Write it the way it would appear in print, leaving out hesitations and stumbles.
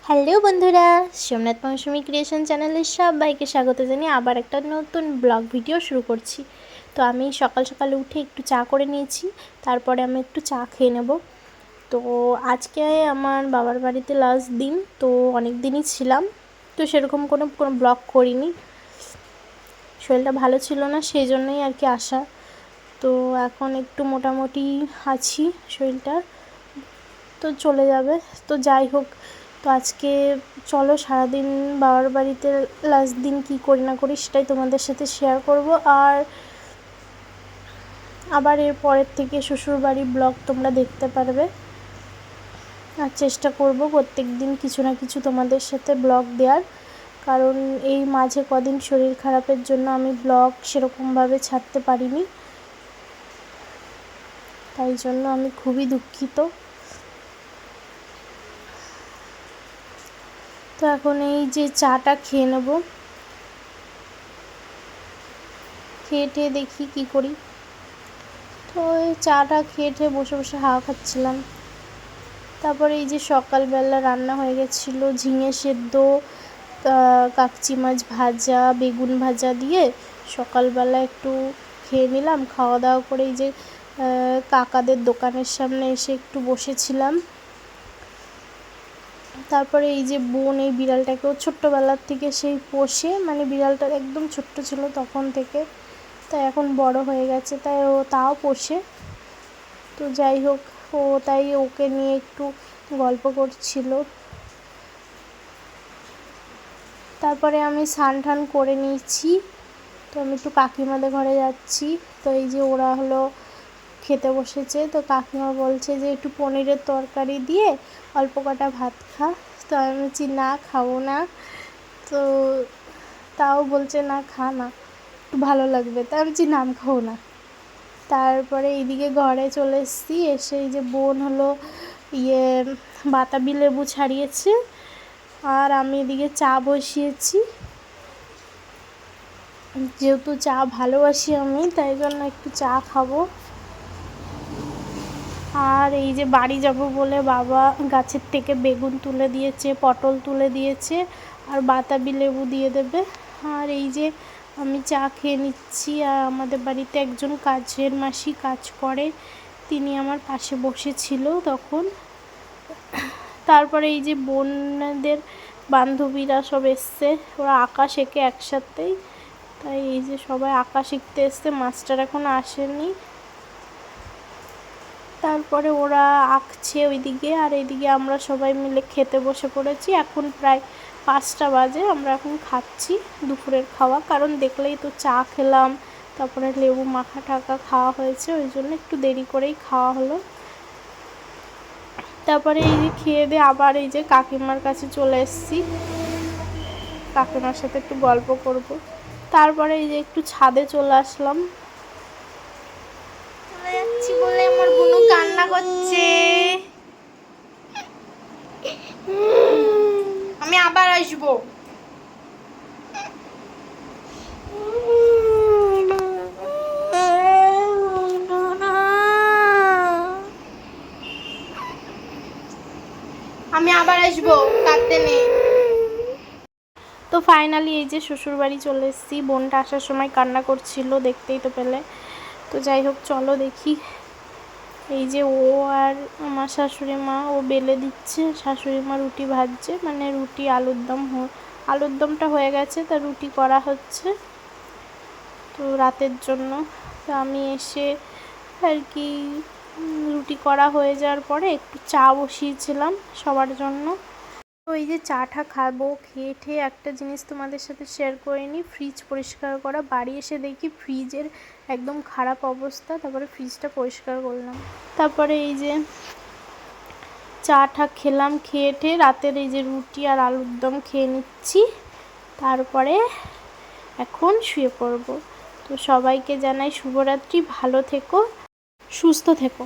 Hello বন্ধুরা, সোমনাথ মৌসুমী creation চ্যানেলের সবাইকে স্বাগত জানিয়ে আবার একটা নতুন ব্লগ ভিডিও শুরু করছি। তো আমি সকাল সকাল উঠে একটু চা করে নিয়েছি, তারপরে আমি একটু চা খেয়ে নেব। তো আজকে আমার বাবার বাড়িতে লাস্ট দিন, তো অনেক দিনই ছিলাম, তো সেরকম কোনো ব্লগ করিনি। শরীরটা ভালো ছিল না, সেই জন্যই আর কি আসা। তো এখন একটু মোটামুটি আছি, শরীরটা তো চলে যাবে। তো যাই হোক, তো আজকে চলো সারাদিন বাবার বাড়িতে লাস্ট দিন কি করি না করি সেটাই তোমাদের সাথে শেয়ার করব। আর আবার এর পরের থেকে শ্বশুরবাড়ি ব্লগ তোমরা দেখতে পারবে। আর চেষ্টা করব প্রত্যেক দিন কিছু না কিছু তোমাদের সাথে ব্লগ দেওয়ার, কারণ এই মাঝে কদিন শরীর খারাপের জন্য আমি ব্লগ সেরকমভাবে ছাড়তে পারিনি, তাই জন্য আমি খুবই দুঃখিত। তো এখন এই যে চাটা খেয়ে নেব, খেয়ে টেয়ে দেখি কী করি। তো এই চাটা খেয়ে বসে বসে হাওয়া খাচ্ছিলাম। তারপরে এই যে সকালবেলা রান্না হয়ে গেছিলো ঝিঙে সেদ্ধ, কাকচি মাছ ভাজা, বেগুন ভাজা দিয়ে সকালবেলা একটু খেয়ে নিলাম। খাওয়া দাওয়া করে এই যে কাকাদের দোকানের সামনে এসে একটু বসেছিলাম। তারপরে এই যে বোন এই বিড়ালটাকেও ছোট্টবেলার থেকে সেই পোষে, মানে বিড়ালটা একদম ছোট্ট ছিল তখন থেকে, তাই এখন বড় হয়ে গেছে, তাই ও তাও পোষে। তো যাই হোক, তাই ওকে নিয়ে একটু গল্প করছিল। তারপরে আমি স্নান টান করে নিয়েছি, তো আমি একটু কাকিমাদের ঘরে যাচ্ছি। তো এই যে ওরা হলো খেতে বসেছে, তো কাকিমা বলছে যে একটু পনিরের তরকারি দিয়ে অল্প কটা ভাত খা। তো আমি বলছি না, খাবো না। তো তাও বলছে না, খা না, একটু ভালো লাগবে। তা আমি বলছি না, আমি খাবো না। তারপরে এইদিকে ঘরে চলে এসেছি, এসে এই যে বোন হলো বাতাবি লেবু ছাড়িয়েছে, আর আমি এদিকে চা বসিয়েছি। যেহেতু চা ভালোবাসি আমি, তাই জন্য একটু চা খাবো। আর এই যে বাড়ি যাব বলে বাবা গাছের থেকে বেগুন তুলে দিয়েছে, পটল তুলে দিয়েছে, আর বাতাবি লেবু দিয়ে দেবে। আর এই যে আমি চা খেয়ে নিচ্ছি, আর আমাদের বাড়িতে একজন কাজের মাসি কাজ করে, তিনি আমার পাশে বসেছিল তখন। তারপরে এই যে বোনদের বান্ধবীরা সব এসছে, ওরা আঁকা শেখে একসাথেই, তাই এই যে সবাই আঁকা শিখতে এসছে, মাস্টার এখন আসেনি। তারপরে ওরা আঁকছে ওইদিকে, আর এইদিকে আমরা সবাই মিলে খেতে বসে পড়েছি। এখন প্রায় 5টা বাজে, আমরা এখন খাচ্ছি দুপুরের খাওয়া, কারণ দেখলেই তো চা খেলাম, তারপরে লেবু মাখা টাকা খাওয়া হয়েছে, ওই জন্য একটু দেরি করেই খাওয়া হলো। তারপরে এই যে খেয়ে দিয়ে আবার এই যে কাকিমার কাছে চলে এসেছি, কাকিমার সাথে একটু গল্প করব। তারপরে এই যে একটু ছাদে চলে আসলাম, চলে যাচ্ছি বলে আমার বোনু কান্না করছে। আমি আবার আসবো। আমি আবার আসবো, কাঁদতে নেই। তো ফাইনালি এই যে শ্বশুরবাড়ি চলে এসেছি। বোনটা আসার সময় কান্না করছিল, দেখতেই তো পেলে। তো যাই হোক, চলো দেখি। এই যে ও আর আমার শাশুড়ি মা, ও বেলে দিচ্ছে, শাশুড়ি মা রুটি ভাজছে, মানে রুটি আলুর দমটা হয়ে গেছে, তা রুটি করা হচ্ছে তো রাতের জন্য। তো আমি এসে আর কি রুটি করা হয়ে যাওয়ার পরে একটু চা বসিয়েছিলাম সবার জন্য। তো এই যে চাটা খাবো, খেয়ে ঠেয়ে একটা জিনিস তোমাদের সাথে শেয়ার করে নিই, ফ্রিজ পরিষ্কার করা। বাড়ি এসে দেখি ফ্রিজের একদম খারাপ অবস্থা, তারপরে ফ্রিজটা পরিষ্কার করলাম। তারপরে এই যে চাটা খেলাম, খেয়ে ঠেয়ে রাতের এই যে রুটি আর আলুর দম খেয়ে নিচ্ছি, তারপরে এখন শুয়ে পড়ব। তো সবাইকে জানাই শুভরাত্রি, ভালো থেকো, সুস্থ থেকো।